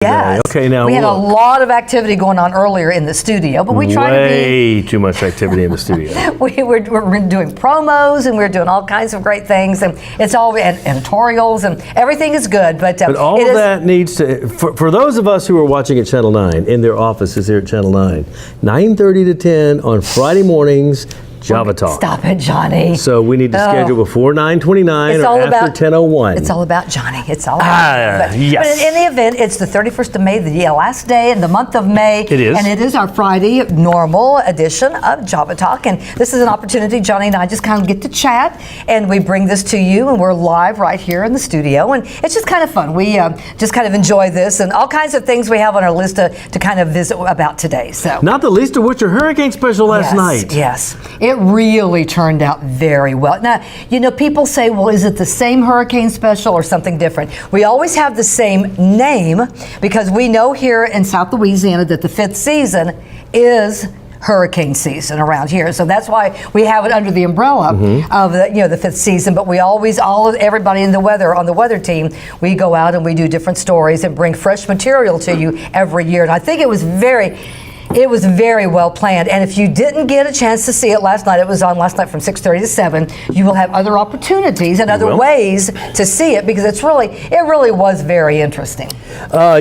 Yes. Okay, now we had a lot of activity going on earlier in the studio, but we try to be way too much activity in the studio. we're doing promos and we're doing all kinds of great things, and it's all editorials and everything is good. But all of that needs to, for those of us who are watching at Channel 9 in their offices here at Channel 9, 9:30 to 10 on Friday mornings. Java Talk. Stop it, Johnny. So we need to schedule before 9:29 or after 10:01. It's all about Johnny. It's all about yes. But in the event, it's the 31st of May, the last day in the month of May. It is. And it is our Friday normal edition of Java Talk. And this is an opportunity, Johnny and I just kind of get to chat, and we bring this to you, and we're live right here in the studio. And it's just kind of fun. We just kind of enjoy this, and all kinds of things we have on our list to kind of visit about today. So not the least of which your hurricane special last night. Yes. It really turned out very well. Now, you know, people say, well, is it the same hurricane special or something different? We always have the same name because we know here in South Louisiana that the fifth season is hurricane season around here, so that's why we have it under the umbrella of the fifth season. But we always, everybody in the weather on the weather team, we go out and we do different stories and bring fresh material to you every year. And I think it was very well planned. And if you didn't get a chance to see it last night, it was on last night from 6:30 to 7. You will have other opportunities and other ways to see it because it really was very interesting.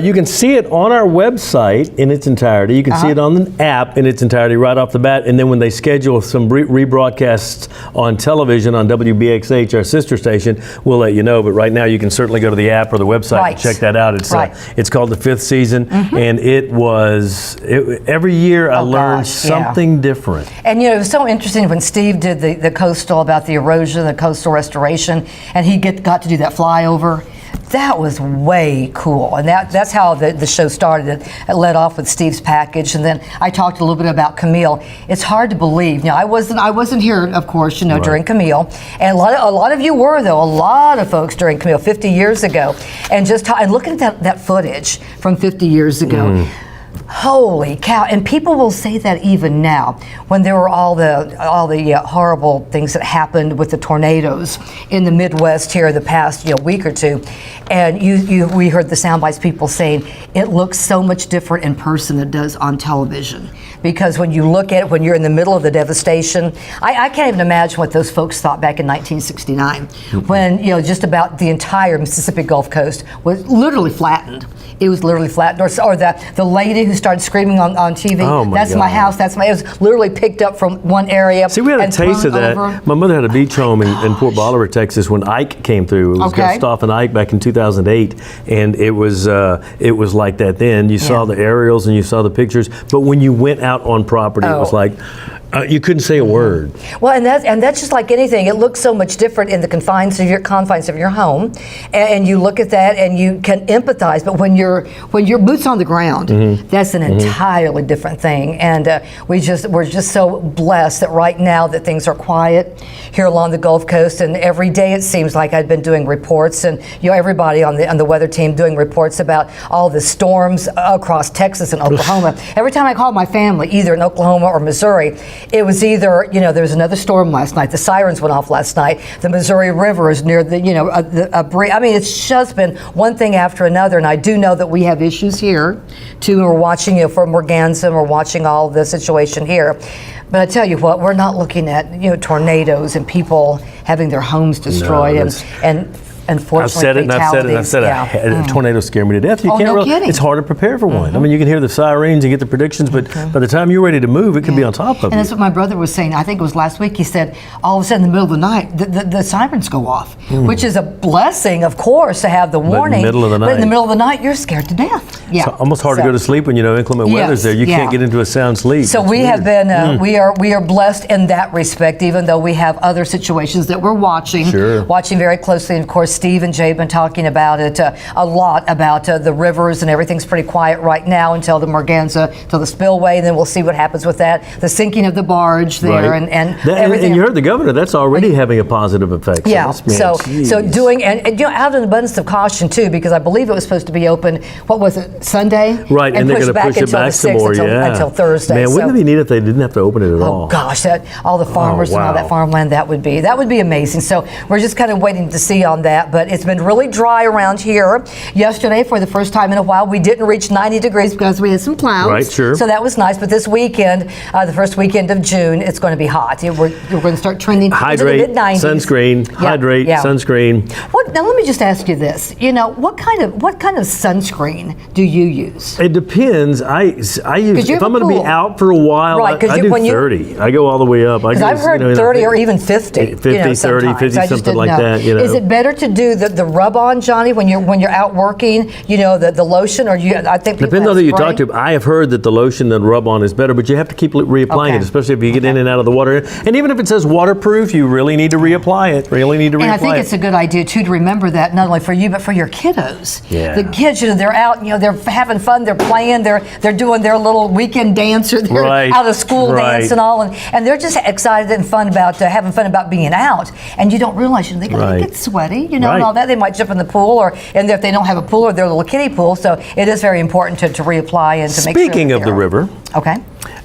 You can see it on our website in its entirety. You can see it on the app in its entirety right off the bat. And then when they schedule some rebroadcasts on television on WBXH, our sister station, we'll let you know. But right now, you can certainly go to the app or the website and check that out. It's called the fifth season, and it was. Every year I learned something different. And you know, it was so interesting when Steve did the coastal about the erosion, the coastal restoration, and he got to do that flyover. That was way cool, and that's how the show started. It led off with Steve's package, and then I talked a little bit about Camille. It's hard to believe. Now, I wasn't here, of course, during Camille, and a lot of you were, though. A lot of folks during Camille 50 years ago, and looking at that footage from 50 years ago. Holy cow! And people will say that even now, when there were all the horrible things that happened with the tornadoes in the Midwest here the past week or two, and we heard the sound bites, people saying it looks so much different in person than it does on television. Because when you look at it, when you're in the middle of the devastation, I can't even imagine what those folks thought back in 1969, when just about the entire Mississippi Gulf Coast was literally flattened. It was literally flattened, or the lady who started screaming on TV. That's my house. It was literally picked up from one area. See, we had a taste of that. My mother had a beach home in Port Bolivar, Texas, when Ike came through. It was Gustav and Ike back in 2008, and it was like that then. You saw the aerials and you saw the pictures, but when you went out on property, it was like. You couldn't say a word. Well, and that's just like anything. It looks so much different in the confines of your home, and you look at that and you can empathize. But when you're boots on the ground, that's an entirely different thing. And we're just so blessed that right now that things are quiet here along the Gulf Coast. And every day it seems like I've been doing reports, and everybody on the weather team doing reports about all the storms across Texas and Oklahoma. Every time I called my family, either in Oklahoma or Missouri, it was either, there was another storm last night. The sirens went off last night. The Missouri River is near I mean, it's just been one thing after another. And I do know that we have issues here, too. We're watching, for Morganza, and we're watching all the situation here. But I tell you what, we're not looking at, tornadoes and people having their homes destroyed and unfortunately, I've said it. Tornadoes scare me to death. You can't kidding. It's hard to prepare for one. I mean, you can hear the sirens and get the predictions, but by the time you're ready to move, it could be on top of you. And that's what my brother was saying. I think it was last week. He said, all of a sudden, in the middle of the night, the sirens go off, which is a blessing, of course, to have the warning. But in the middle of the night, you're scared to death. Yeah, it's almost hard to go to sleep when inclement weather's there. You can't get into a sound sleep. So we have been, we are blessed in that respect, even though we have other situations that we're watching very closely. And of course, Steve and Jay have been talking about it a lot, about the rivers, and everything's pretty quiet right now until the Morganza, till the spillway, and then we'll see what happens with that. The sinking of the barge there, and everything. And you heard the governor, that's already having a positive effect. So doing, and out of an abundance of caution too, because I believe it was supposed to be open, what was it, Sunday. Right, and they're going to push it back some more, until Thursday. Man, wouldn't it be neat if they didn't have to open it at all? Oh gosh, all the farmers and all that farmland, that would be amazing. So we're just kind of waiting to see on that. But it's been really dry around here. Yesterday, for the first time in a while, we didn't reach 90 degrees because we had some clouds. Right, sure. So that was nice. But this weekend, the first weekend of June, it's going to be hot. We're going to start trending into the mid-90s. Sunscreen, hydrate, sunscreen. Now let me just ask you this. What kind of sunscreen do you use? It depends. I use, if I'm going to be out for a while, I do 30. I go all the way up. Because I've heard 30 or even 50. 50, 30, 50, something like that. Is it better to do the rub-on, Johnny, when you're out working, the lotion, or I think depends on who you talk to. I have heard that the lotion and rub-on is better, but you have to keep reapplying it, especially if you get in and out of the water. And even if it says waterproof, you really need to reapply it. And I think it's a good idea, too, to remember that, not only for you, but for your kiddos. Yeah. The kids, they're out, they're having fun, they're playing, they're doing their little weekend dance, or their out of school dance and all, and they're just excited and fun about having fun about being out. And you don't realize they get sweaty, and all that. They might jump in the pool, and if they don't have a pool, or their little kiddie pool. So it is very important to reapply and to make sure. Speaking of the river. Okay.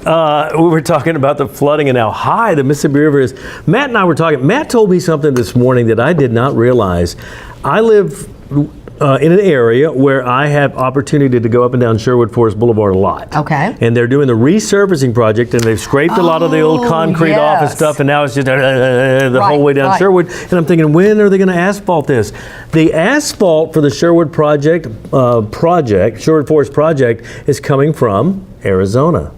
We were talking about the flooding and how high the Mississippi River is. Matt and I were talking. Matt told me something this morning that I did not realize. I live in an area where I have opportunity to go up and down Sherwood Forest Boulevard a lot. Okay. And they're doing the resurfacing project, and they've scraped a lot of the old concrete off and stuff, and now it's just the whole way down Sherwood. And I'm thinking, when are they going to asphalt this? The asphalt for the Sherwood Sherwood Forest project is coming from Arizona.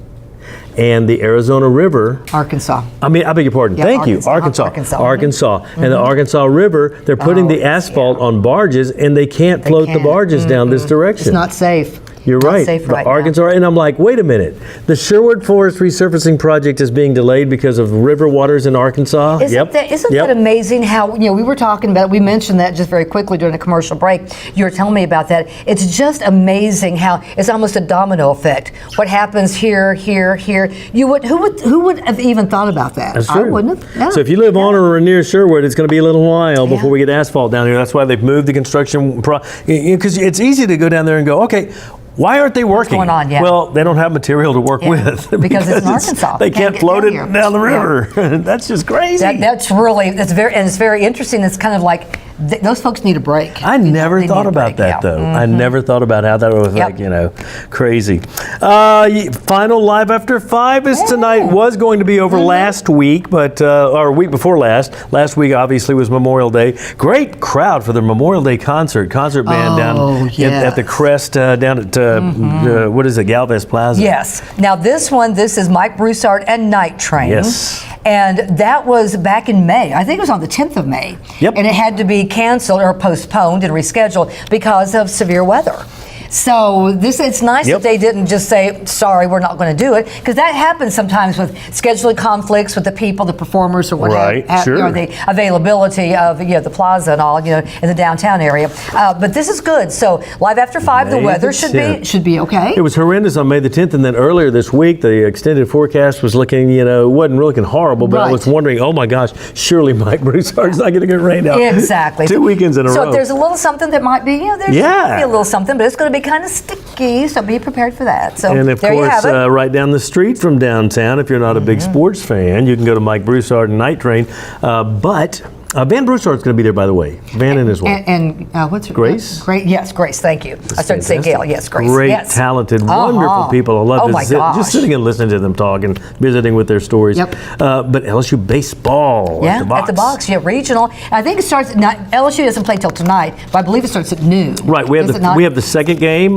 And the Arizona River. Arkansas. I beg your pardon. Thank you. Arkansas. Mm-hmm. And the Arkansas River, they're putting the asphalt on barges, and they can't float the barges down this direction. It's not safe. You're right. Arkansas, and I'm like, wait a minute. The Sherwood Forest resurfacing project is being delayed because of river waters in Arkansas. Isn't that amazing how, we were talking about it, we mentioned that just very quickly during a commercial break. You were telling me about that. It's just amazing how it's almost a domino effect. What happens here, here, here. Who would have even thought about that? That's true. I wouldn't have. No. So if you live on or near Sherwood, it's going to be a little while before we get asphalt down here. That's why they've moved the construction, because it's easy to go down there and go, okay, why aren't they working? What's going on? Well, they don't have material to work with. Because it's in Arkansas. They can't float it down the river. That's just crazy. That's very interesting. It's kind of like those folks need a break. I never thought about that, though. Mm-hmm. I never thought about how that was crazy. Final Live After 5 is tonight. Was going to be over last week, but or week before last. Last week obviously was Memorial Day. Great crowd for the Memorial Day concert band down at the Crest down at what is it, Galvez Plaza? Yes. Now this is Mike Broussard and Night Train. Yes. And that was back in May. I think it was on the 10th of May. Yep. And it had to be canceled or postponed and rescheduled because of severe weather. So it's nice that they didn't just say, sorry, we're not going to do it, because that happens sometimes with scheduling conflicts with the people, the performers, or whatever, the availability of the plaza and all, in the downtown area. But this is good. So Live After 5, the weather should be okay. It was horrendous on May the 10th, and then earlier this week, the extended forecast was looking, wasn't looking horrible, but I was wondering, oh my gosh, surely Mike Broussard's not going to get rained out. Exactly. 2 weekends in a row. So if there's a little something that might be, there's might be a little something, but it's going to be kind of sticky, so be prepared for that. So and of course, right down the street from downtown, if you're not a big sports fan, you can go to Mike Broussard and Night Train. But Van Broussard's going to be there, by the way. Van and his wife. And what's her name? Grace? Yes, Grace. Thank you. I started to say Gail. Yes, Grace. Great, talented, wonderful people. I love just sitting and listening to them talk and visiting with their stories. Yep. But LSU Baseball at the Box. At the Box. Regional. I think it starts at LSU doesn't play till tonight, but I believe it starts at noon. Right. We have the second game.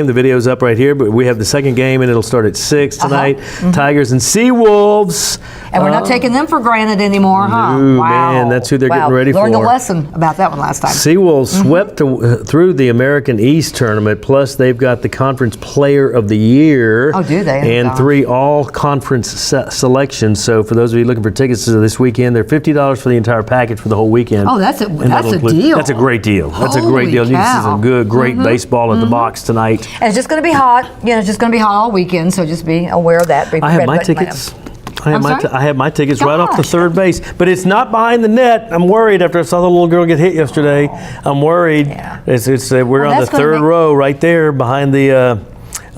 The video's up right here, but we have the second game, and it'll start at 6 tonight. Tigers and Seawolves. And we're not taking them for granted anymore, huh? No, man, that's who they're getting ready for. Learned a lesson about that one last time. Seawolves swept through the American East tournament, plus they've got the Conference Player of the Year. Oh, do they? And 3 all-conference selections. So for those of you looking for tickets to this weekend, they're $50 for the entire package for the whole weekend. Oh, that's a deal. That's a great deal. That's a great deal. You can see some great baseball at the Box tonight. And it's just going to be hot. It's just going to be hot all weekend, so just be aware of that. I have my tickets. I have my tickets right off the Gosh. third base, but it's not behind the net. I'm worried after I saw the little girl get hit yesterday. I'm worried. Yeah. We're on the that's gonna third be- row right there behind the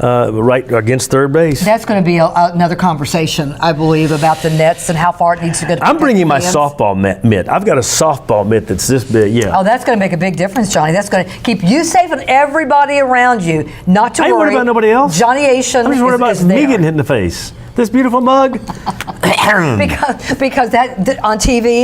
right against third base. That's going to be another conversation, I believe, about the nets and how far it needs to go. I'm bringing my softball mitt. I've got a softball mitt that's this big. Yeah. Oh, that's going to make a big difference, Johnny. That's going to keep you safe and everybody around you. Not to I ain't worry. worried about nobody else. Johnny Asian I'm just worried about is me there. getting hit in the face. This beautiful mug. because that on TV,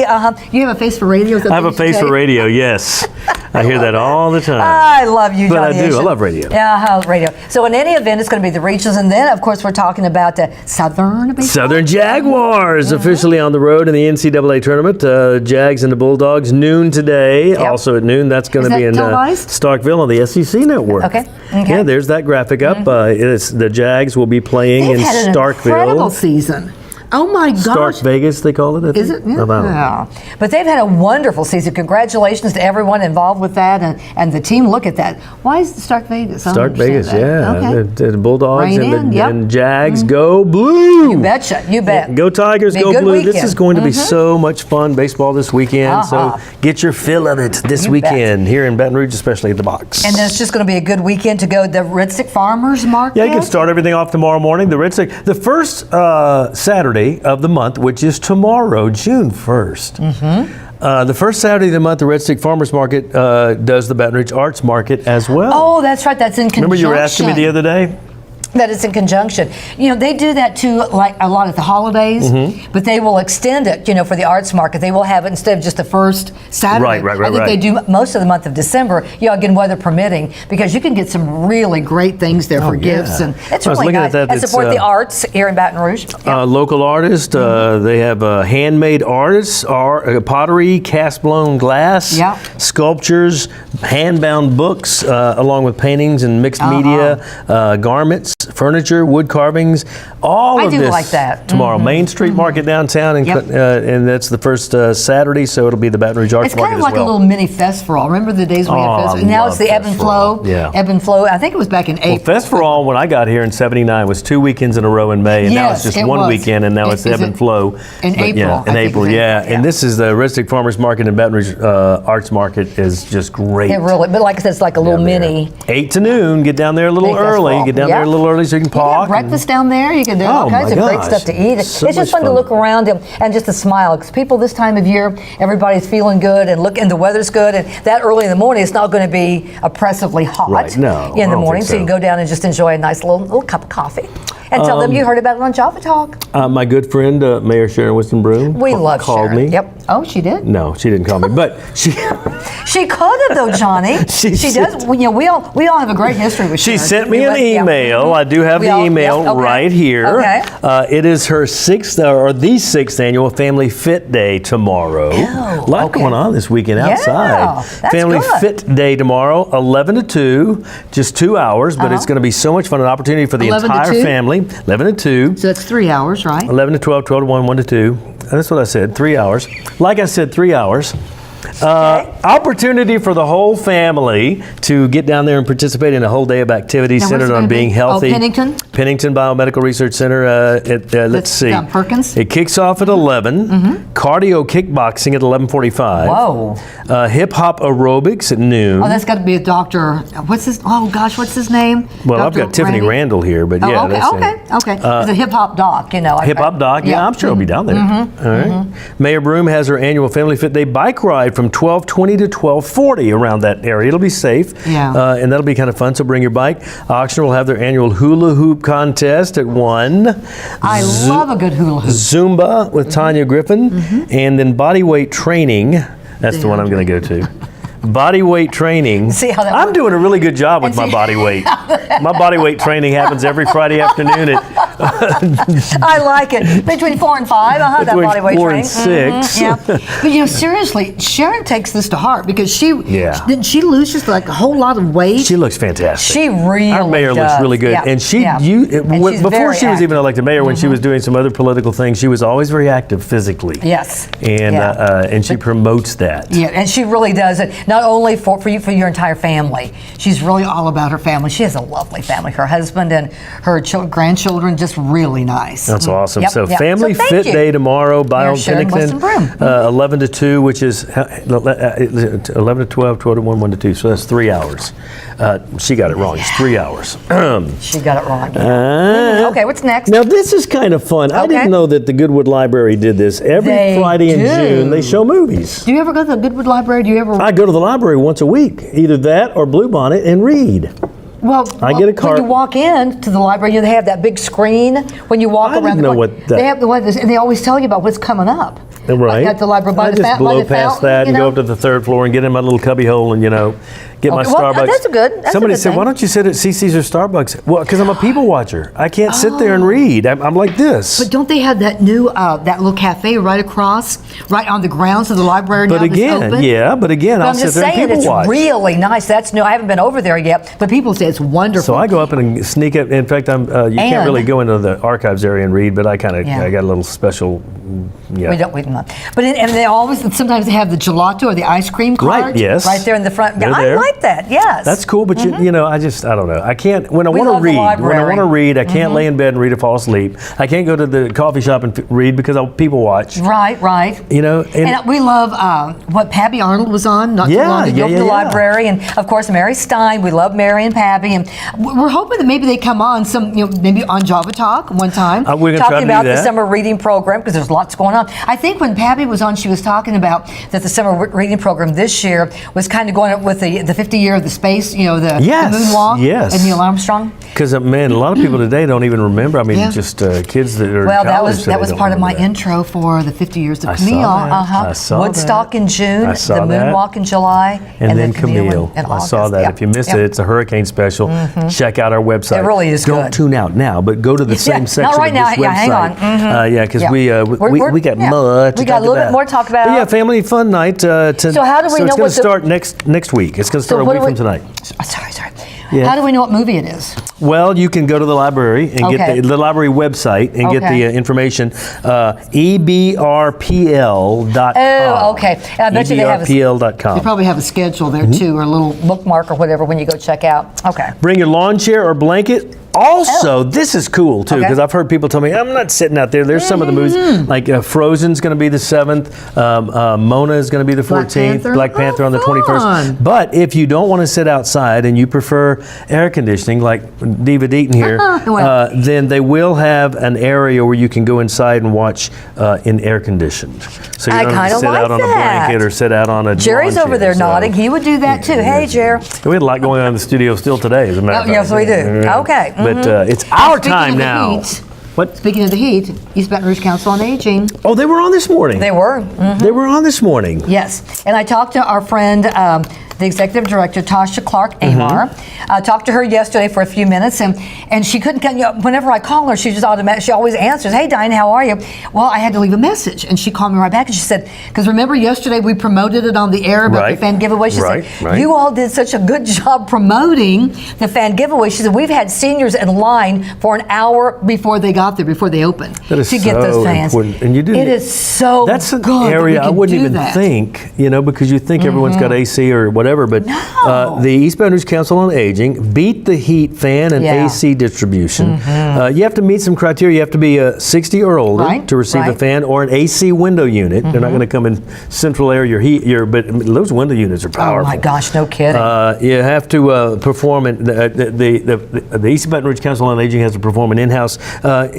you have a face for radio. I have a face for radio. Yes, I hear that all the time. I love you, But Johnny. I do. I Asian. love radio. Yeah, I love radio. So in any event, it's going to be the regions, and then of course we're talking about the Southern baseball. Southern Jaguars officially on the road in the NCAA tournament. Jags and the Bulldogs, noon today. Yep. Also at noon, that's going Is to be that in televised? Starkville on the SEC network. Okay. Yeah, there's that graphic up. It's the Jags will be playing They've in had an incredible Starkville. season. Oh my gosh. Stark Vegas, they call it. I Is think. it? Yeah. I don't know. Yeah. But they've had a wonderful season. Congratulations to everyone involved with that and the team. Look at that. Why is it Stark Vegas? I don't Stark understand Vegas, that. yeah. Okay. The Bulldogs Rein in, yep. and Jags go blue. You betcha. You bet. Go Tigers, Be a go good blue. This weekend. is going to be so much fun. Baseball this weekend. Uh-huh. So get your fill of it this You weekend here in Baton Rouge, especially at the box. And then it's just going to be a good weekend to go to the Red Stick Farmers Market. Yeah, you can start everything off tomorrow morning. The Red Stick, the first Saturday of the month, which is tomorrow, June 1st. The first Saturday of the month, the Red Stick Farmers Market does the Baton Rouge Arts Market as well. Oh, that's right. That's in conjunction. Remember you were asking me the other day? That it's in conjunction. You know, they do that too, like a lot at the holidays, but they will extend it, for the arts market. They will have it instead of just the first Saturday. Right. I think they do most of the month of December, again, weather permitting, because you can get some really great things there for gifts. And it's I was really looking nice. at that. And It's, support the arts here in Baton Rouge. Local artists, they have handmade artists, pottery, cast blown glass, Yeah. sculptures, hand-bound books, along with paintings and mixed media, garments, furniture, wood carvings, all I of do this like that. tomorrow. Main Street Market downtown, and that's the first Saturday, so it'll be the Baton Rouge Arts It's Market kind of like as well. a little mini festival. Remember the days when we Oh, had I festival? Now love it's the ebb and flow. Festival. Yeah. Ebb and flow. I think it was back in April. Festival, when I got here in '79, was 2 weekends in a row in May, and now it's Yes, just it one was. weekend, and now it's Is ebb and it flow. in But April, Yeah, I in think April, it's yeah. April, And this is the Red Stick Farmers Market and Baton Rouge Arts Market is just great. It really, but like I said, it's like a little Down there. mini. 8 to noon. Get down there a little Big early. festival. Get down there a Yeah. little early so you can You can park. have breakfast down there. You can do all Oh, kinds my of great gosh. stuff to eat. So It's just much fun to fun. look around and just to smile, because people this time of year, everybody's feeling good and the weather's good, and that early in the morning it's not going to be oppressively hot Right, no, I in the don't morning, think so you so. can go down and just enjoy a nice little cup of coffee and tell them you heard about it on Java Talk. My good friend, Mayor Sharon Winston Broom, We love called Sharon. me. Yep. Oh, she did? No, she didn't call me, but she She could have though, Johnny. She She does. We all have a great history with She Sharon. sent me We an went- yeah. email. I do have We the all- email yeah, okay. right here. Okay. It is her the sixth annual Family Fit Day tomorrow. Oh, A lot okay. going on this weekend Yeah, outside. that's Family good. Fit Day tomorrow, 11 to 2, just 2 hours, but it's going to be so much fun, an opportunity for the 11 to entire 2? family. 11 to 2. So that's 3 hours, right? 11 to 12, 12 to 1, 1 to 2. That's what I said, 3 hours. Like I said, 3 hours. Opportunity for the whole family to get down there and participate in a whole day of activities Now, centered where's it on gonna being be? healthy. Oh, Pennington? Pennington Biomedical Research Center. Let's That's see. down Perkins? It kicks off at 11. Cardio kickboxing at 11:45. Whoa. Hip hop aerobics at noon. Oh, that's got to be a doctor. What's his name? Well, I've Dr. got Tiffany Randy? Randall here, but Oh, yeah, okay, that's okay. It's a hip hop doc, Hip hop doc, yeah, I'm sure I'll be down there. All right. Mayor Broom has her annual Family Fit Day bike ride from 12:20 to 12:40 around that area. It'll be safe, Yeah. and that'll be kind of fun. So bring your bike. Auction will have their annual hula hoop contest at 1. I love a good hula hoop. Zumba with Tanya Griffin, and then body weight training. That's the one I'm going to go to. Body weight training. See how that I'm works? doing a really good job with And my see- body weight. My body weight training happens every Friday afternoon at I like it. Between 4 and 5, that between body weight 4 training. and 6. Yeah. But seriously, Sharon takes this to heart because Yeah. didn't she lose just like a whole lot of weight? She looks fantastic. She really Our mayor looks does. really good, Yeah, and she yeah. And she's before very she was even active. elected mayor, when she was doing some other political things, she was always very active physically. Yes. and Yeah. and she promotes that. Yeah, and she really does it. Not only for your entire family. She's really all about her family. She has a lovely family. Her husband and her grandchildren just really nice. That's awesome. Yep, So yep. Family So thank Fit you. Day tomorrow by Mayor on Sharon, Pennington, Western Broom. 11 to 2, which is 11 to 12, 12 to 1, 1 to 2. So that's 3 hours. She got it wrong. It's 3 hours. She got it wrong. Yeah. Okay, what's next? Now this is kind of fun. I didn't know that the Goodwood Library did this. Every They Friday in do. June, they show movies. Do you ever go to the Goodwood Library? Do you ever? I go to the library once a week, either that or Bluebonnet, and read. Well, I get a card. When you walk in to the library, they have that big screen when you walk I around. didn't know corner. what that- They have the one, and they always tell you about what's coming up. Right. At the library, by I the just fountain, blow past that and go up to the third floor and get in my little cubby hole and get my Okay, well, Starbucks. that's that's Somebody a good said, thing. "Why don't you sit at CC's or Starbucks?" Well, because I'm a people watcher. I can't sit there and read. I'm like this. But don't they have that new that little cafe right across, right on the grounds of the library? But now again, that's open? I'll I'm sit just there and saying people it's watch. really nice. That's new. I haven't been over there yet, but people say it's wonderful. So I go up and sneak up. In fact, you can't really go into the archives area and read, but I got a little special. Yeah. We don't. But and they always sometimes they have the gelato or the ice cream cart. Right, yes. Right there in the front. They're I there. like that. Yes. That's cool, but I don't know. I can't when I We want to love the read. When I library. want to read, I can't lay in bed and read or fall asleep. I can't go to the coffee shop and read because people watch. Right. And we love what Pappy Arnold was on not too long ago from the library, and of course Mary Stein. We love Mary and Pappy, and we're hoping that maybe they come on maybe on Java Talk one time. We're gonna try talking to do about the that. summer reading program because there's lots going on. I think when Pappy was on, she was talking about that the summer reading program this year was kind of going up with the 50 year of the space, the moonwalk and Neil Armstrong. Because man, a lot of people today don't even remember. I mean, Yeah. just kids that are Well, in that college was today part don't of my remember that. intro for the 50 years of I Camille. saw that. I saw Woodstock that. in June, I the saw that. moonwalk in July, And then Camille. in I August. saw that. Yep. If you missed Yep. it, it's a hurricane special. Check out our website. It really is Don't good. tune out now, but go to the same not section right of now. this Yeah, hang website. on. Because Yeah. we got We much to got a talk little bit about. more to talk about. But yeah, family fun night. So how do we it's know going what to the- start next week. It's going to start a what week do from we- tonight. Sorry. Yeah. How do we know what movie it is? Well, you can go to the library and Okay. get the library website and get the information. ebrpl.com. Oh, okay. And I bet you they have ebrpl.com. They probably have a schedule there too, or a little bookmark or whatever when you go check out. Okay. Bring your lawn chair or blanket. Also, this is cool too, Okay. because I've heard people tell me, I'm not sitting out there. There's some of the movies, like Frozen's going to be the 7th, Mona is going to be the 14th, Black Panther on the 21st. fun. But if you don't want to sit outside and you prefer air conditioning, like Diva Deaton here, Well. then they will have an area where you can go inside and watch in air conditioned. So you I don't have to kinda sit like out on a that. blanket or sit out on a Jerry's lawn over chair, there so- nodding. He would do that too. Hey, Jerry. We had a lot going on in the studio still today, as a matter of Oh, fact. yes, we do. Yeah. Okay. But it's our Speaking time of the now. heat, What? Speaking of the heat, East Baton Rouge Council on Aging. Oh, they were on this morning. They were. They were on this morning. Yes, and I talked to our friend, the executive director, Tasha Clark Amar. I talked to her yesterday for a few minutes, and she couldn't. Whenever I call her, she just automatically. She always answers, "Hey, Diane, how are you?" Well, I had to leave a message, and she called me right back, and she said, "Because remember yesterday we promoted it on the air about the fan giveaway." She said, "You all did such a good job promoting the fan giveaway." She said, "We've had seniors in line for an hour before they got there, before they opened, That is to get those so fans." important. And you do. It is so That's an good that area we I can wouldn't do even that. think, because you think everyone's got AC or whatever, but the East Baton Rouge Council on Aging beat the heat fan and AC distribution. You have to meet some criteria. You have to be 60 or older to receive a fan or an AC window unit. They're not going to come in central air, but those window units are powerful. Oh my gosh, no kidding. You have to perform the East Baton Rouge Council on Aging has to perform an in-house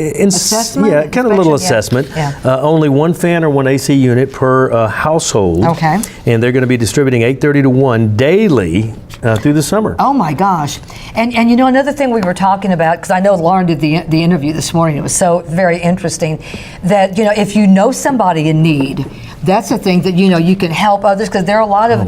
assessment? Yeah, kind of a little Inspection? assessment. Yeah. Only one fan or one AC unit per household. Okay. And they're going to be distributing 8:30 to 1 daily through the summer. Oh my gosh. And another thing we were talking about, because I know Lauren did the interview this morning, it was so very interesting, that if you know somebody in need, that's a thing that you can help others, because there are a lot of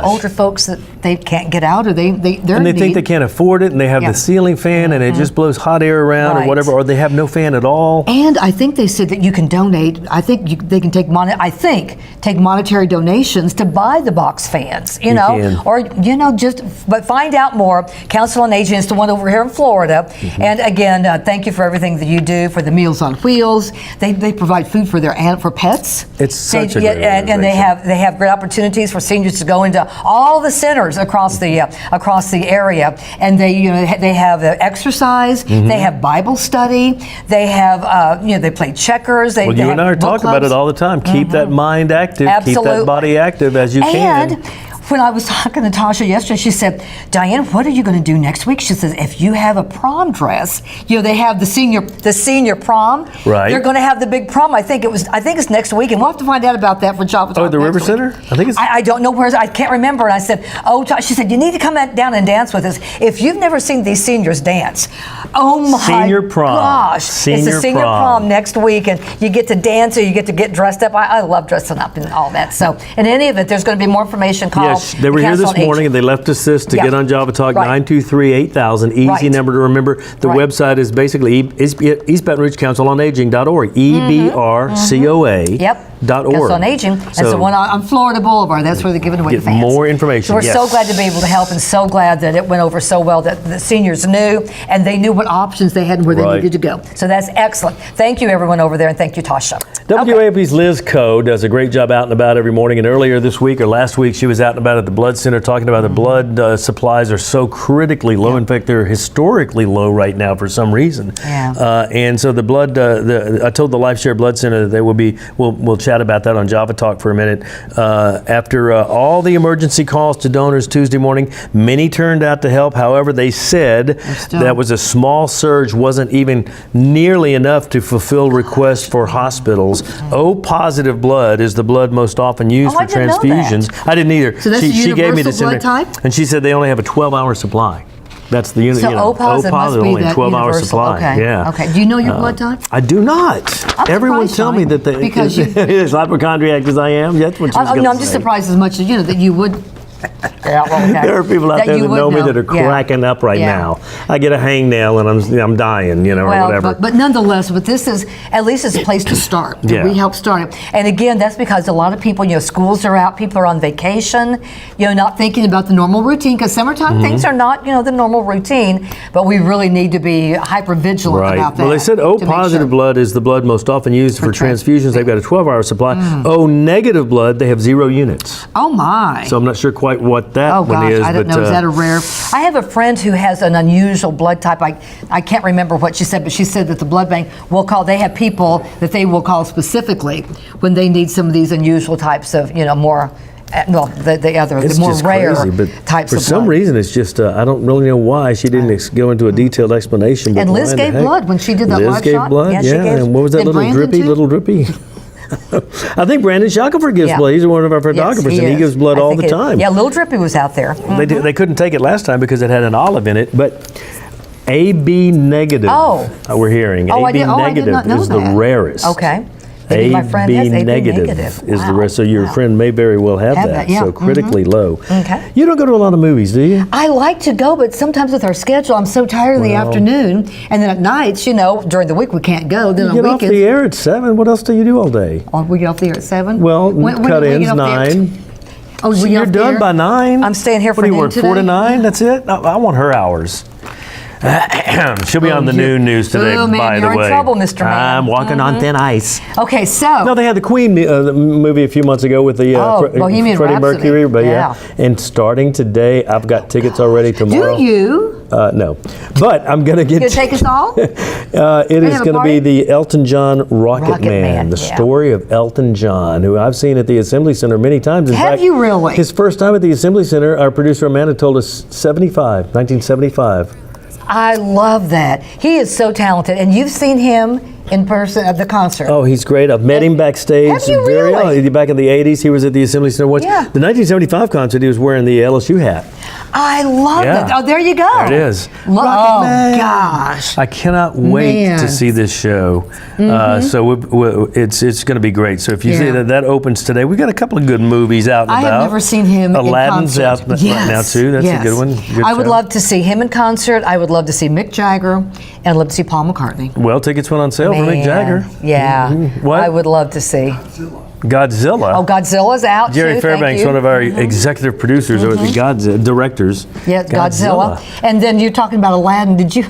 older folks that they can't get out, or they're and they in think need. they can't afford it, and they have the ceiling fan, and it just blows hot air around or whatever, or they have no fan at all. And I think they said that you can donate. I think they can take monetary donations to buy the box fans. can. Or but find out more. Council on Aging is the one over here in Florida. And again, thank you for everything that you do for the Meals on Wheels. They provide food for for pets. It's such a great organization. and they have great opportunities for seniors to go into all the centers across the area, and they have exercise, they have Bible study, they have they play checkers. Well, you and I are talking about it all the time. Keep that mind active, keep that body active as you can. And when I was talking to Tasha yesterday, she said, "Diane, what are you going to do next week?" She says, "If you have a prom dress, they have the senior prom. Right. They're going to have the big prom. I think it's next week, and we'll have to find out about that for Java Talk. Oh, the River Center? I think it's. I don't know where. I can't remember." And I said, she said, "You need to come down and dance with us. If you've never seen these seniors dance, oh my Senior prom. gosh, it's a senior prom next week, and you get to dance or you get to get dressed up. I love dressing up and all that. So in any event, there's going to be more information. Call. Yes, they were here this morning and they left us this to get on Java Talk, 923-8000. Easy number to remember. The website is basically East Baton Rouge Council on Aging.org. EBRCOA.org. Council on Aging. That's the one on Florida Boulevard. That's where they're giving away the fans. More information. So we're so glad to be able to help, and so glad that it went over so well that the seniors knew, and they knew what options they had and where they needed to go. So that's excellent. Thank you, everyone over there, and thank you, Tasha. WAP's Liz Coe does a great job out and about every morning, and earlier this week or last week she was out and about at the blood center talking about the blood supplies are so critically low. In fact, they're historically low right now for some reason. And so the blood, I told the LifeShare Blood Center that they will be, we'll chat about that on Java Talk for a minute. After all the emergency calls to donors Tuesday morning, many turned out to help. However, they said that was a small surge, wasn't even nearly enough to fulfill requests for hospitals. O positive blood is the blood most often used for transfusions. I didn't either. So that's she gave me this blood type? and she said they only have a 12-hour supply. That's the unit. So O positive must be only that 12-hour universal. supply. Okay. Yeah. Okay. Do you know your blood type? I do not. Everyone tell me that they because as hypochondriac as I am. That's what she's I'm just surprised as much as that you would. There are people out there that know me that are cracking up right now. I get a hangnail and I'm dying, or whatever. But nonetheless, this is at least it's a place to start. We help start it, and again, that's because a lot of people, schools are out, people are on vacation, not thinking about the normal routine because summertime things are not, the normal routine. But we really need to be hyper vigilant about that. Well, they said O positive blood is the blood most often used for transfusions. They've got a 12-hour supply. O negative blood, they have 0 units. Oh my! So I'm not sure quite what that one is. I don't know. Is that a rare? I have a friend who has an unusual blood type. I can't remember what she said, but she said that the blood bank will call. They have people that they will call specifically when they need some of these unusual types of, more. Well, the more rare types for of some blood. reason, it's just I don't really know why she didn't go into a detailed explanation. But and Liz gave blood when she did that live shot. Liz gave blood. And what was that little drippy? I think Brandon Shackelford gives blood. He's one of our photographers, and he gives blood all the time. Yeah, Little Drippy was out there. They couldn't take it last time because it had an olive in it, but AB negative. We're hearing AB negative is the rarest. Okay. My friend has AB negative is the rest. So your friend may very well have that. So critically low. Okay. You don't go to a lot of movies, do you? I like to go, but sometimes with our schedule, I'm so tired in the afternoon, and then at nights, during the week we can't go. Then you get off the air at 7. What else do you do all day? We get off the air at 7. Well, cut-ins 9. Oh, so you're done by 9. I'm staying here for noon today. 4 to 9. That's it. I want her hours. She'll be on the noon news today, by the way. You're in trouble, Mr. Man. I'm walking on thin ice. Okay, so. No, they had the Queen movie a few months ago with the Freddie Mercury. But and starting today, I've got tickets already tomorrow. Do you? No. But I'm going to get... You going to take us all? It is going to be the Elton John Rocket Man. The story of Elton John, who I've seen at the Assembly Center many times. In fact, you really? His first time at the Assembly Center, our producer Amanda told us 1975. I love that. He is so talented, and you've seen him in person at the concert. Oh, he's great. I've met him backstage. Have you really? Back in the 80s, he was at the Assembly Center once. Yeah. The 1975 concert, he was wearing the LSU hat. I love that. Oh, there you go. There it is. Gosh. I cannot wait to see this show. So it's going to be great. So if you see that opens today, we got a couple of good movies out and about. I have never seen him Aladdin's in concert. out right now too. That's a good one. I would love to see him in concert. I would love to see Mick Jagger, and I'd love to see Paul McCartney. Well, tickets went on sale for Mick Jagger. Yeah. What? I would love to see. Godzilla. Oh, Godzilla's out Jerry too. Fairbanks, one of our executive producers, or the directors. Yeah, Godzilla. And then you're talking about Aladdin. Did you?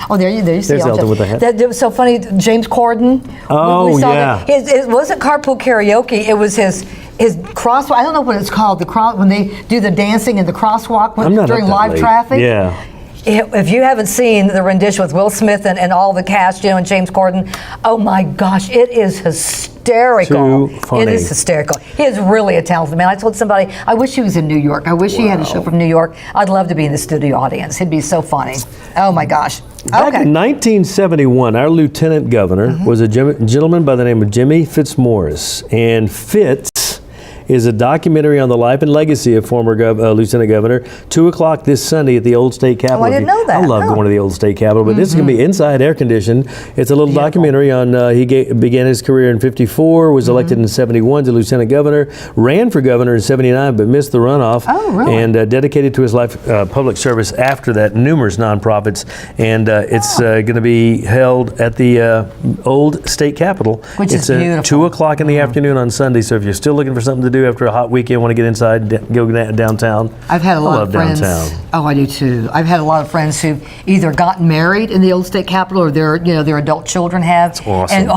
Oh, there you see. There's Elton with the hat. That was so funny. James Corden. Oh, we saw yeah. It wasn't carpool karaoke. It was his crosswalk. I don't know what it's called. When they do the dancing and the crosswalk during live traffic. Yeah. If you haven't seen the rendition with Will Smith and all the cast, and James Corden, oh my gosh, it is hysterical. Too funny. It is hysterical. He is really a talented man. I told somebody, I wish he was in New York. I wish he had a show from New York. I'd love to be in the studio audience. He'd be so funny. Oh my gosh. Back in 1971, our lieutenant governor was a gentleman by the name of Jimmy Fitzmaurice. And Fitz is a documentary on the life and legacy of former Lieutenant Governor. 2 o'clock this Sunday at the Old State Capitol. I didn't know that. I love going to the Old State Capitol, but this is going to be inside air conditioned. It's a little documentary on, began his career in 54, was elected in 71 to Lieutenant Governor, ran for governor in 79, but missed the runoff. Oh, really? And dedicated to his life public service after that, numerous nonprofits. And it's going to be held at the Old State Capitol. Which is it's beautiful. 2 o'clock in the afternoon on Sunday, so if you're still looking for something to do after a hot weekend, want to get inside, go downtown. I've had a lot of friends. Downtown. Oh, I do too. I've had a lot of friends who've either gotten married in the Old State Capitol, or their adult children have. That's awesome.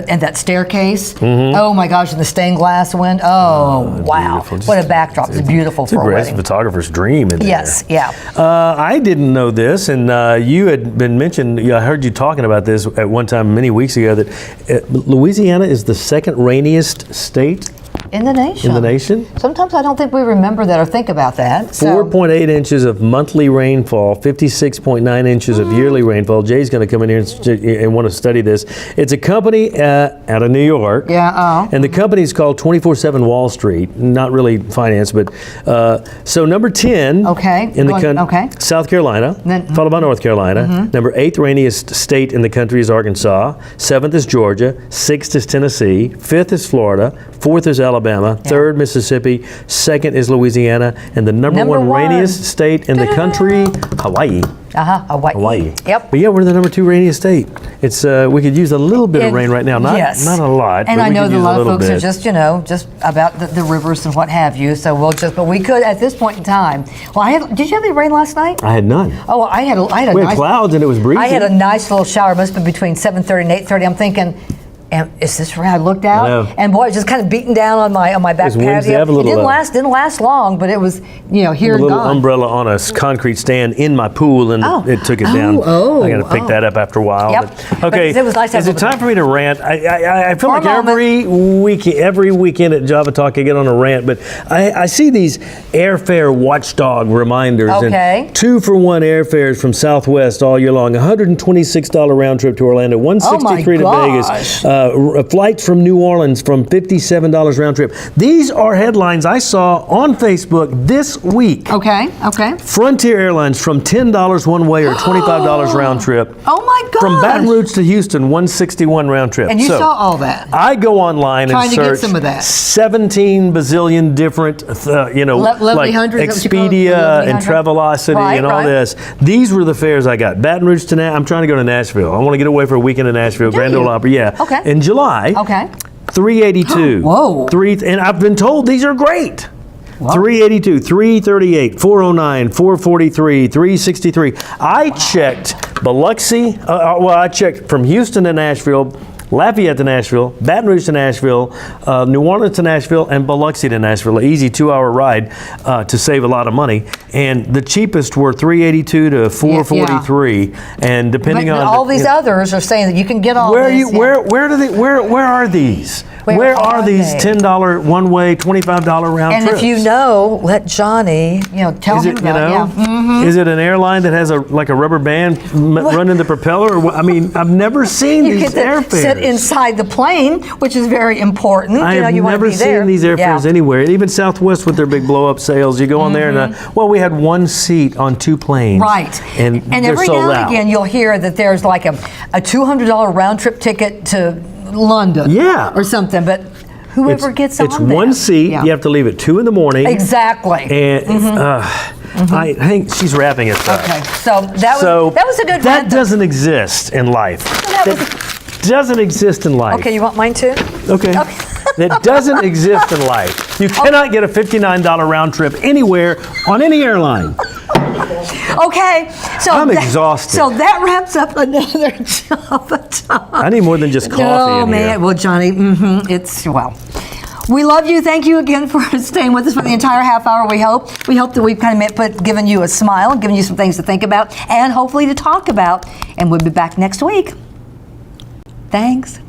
And that staircase. Oh my gosh, and the stained glass window. Oh wow, what a backdrop! It's beautiful for a It's wedding. a photographer's dream in there. Yes, yeah. I didn't know this, and you had been mentioned. I heard you talking about this at one time many weeks ago. That Louisiana is the second rainiest state In the nation. in the nation. Sometimes I don't think we remember that or think about that. So, 4.8 inches of monthly rainfall, 56.9 inches of yearly rainfall. Jay's going to come in here and want to study this. It's a company out of New York. Yeah. And the company is called 24/7 Wall Street. Not really finance, but so number 10 in the country, South Carolina, followed by North Carolina. Number 8th rainiest state in the country is Arkansas. 7th is Georgia. 6th is Tennessee. 5th is Florida. 4th is Alabama. 3rd Mississippi. 2nd is Louisiana, and the number one rainiest state in the country, Hawaii. Hawaii. Yep. But yeah, we're the number 2 rainiest state. It's we could use a little bit of rain right now, not a lot. And but I we know could that a use lot of little folks bit. are just about the rivers and what have you. So but we could at this point in time. Well, did you have any rain last night? I had none. Oh, well, I had a We had nice clouds and it was breezy. I had a nice little shower. Must have been between 7:30 and 8:30. I'm thinking, is this right? I looked out, and boy, it just kind of beating down on my back patio. It didn't last long, but it was here and gone. A little umbrella on a concrete stand in my pool, and it took it down. I got to pick that up after a while. Yep. But, okay, but it was nice. Is it time for me to rant? I feel like every weekend at Java Talk I get on a rant, but I see these airfare watchdog reminders. Okay. And 2-for-1 airfares from Southwest all year long. $126 round trip to Orlando. $163 to Vegas. Flights from New Orleans from $57 round trip. These are headlines I saw on Facebook this week. Okay. Frontier Airlines from $10 one way or $25 round trip. Oh my gosh. From Baton Rouge to Houston, $161 round trip. And you saw all that. I go online Trying and to search get some of that. 17 bazillion different, like Expedia and Travelocity and all this. These were the fares I got. Baton Rouge to I'm trying to go to Nashville. I want to get away for a weekend in Nashville. Grand Ole Opry, Okay. In July. Okay. $382. Whoa. And I've been told these are great. Whoa. $382, $338, $409, $443, $363. I checked Biloxi. I checked from Houston to Nashville, Lafayette to Nashville, Baton Rouge to Nashville, New Orleans to Nashville, and Biloxi to Nashville. An easy 2-hour ride to save a lot of money. And the cheapest were $382 to $443, and depending on all these others are saying that you can get all. Where are these? Where are these $10 one way, $25 round trips? And if you know, let Johnny, tell him about it. Is it an airline that has a rubber band running the propeller? I've never seen these airfares. Sit inside the plane, which is very important. I have never seen these airfares anywhere. Even Southwest with their big blow-up sales, you go on there and we had one seat on 2 planes. Right. And every now and again, you'll hear that there's like a $200 round trip ticket to London. Or something, but whoever gets on it's one seat. You have to leave at 2 in the morning. Exactly. And she's wrapping it up. Okay, so that was a good. That doesn't exist in life. That doesn't exist in life. Okay, you want mine too? Okay. that doesn't exist in life. You cannot get a $59 round trip anywhere on any airline. Okay, so I'm exhausted. So that wraps up another Java Talk. I need more than just coffee Oh in man, here. well Johnny, it's well. We love you. Thank you again for staying with us for the entire half hour. We hope that we've kind of given you a smile and given you some things to think about and hopefully to talk about. And we'll be back next week. Thanks.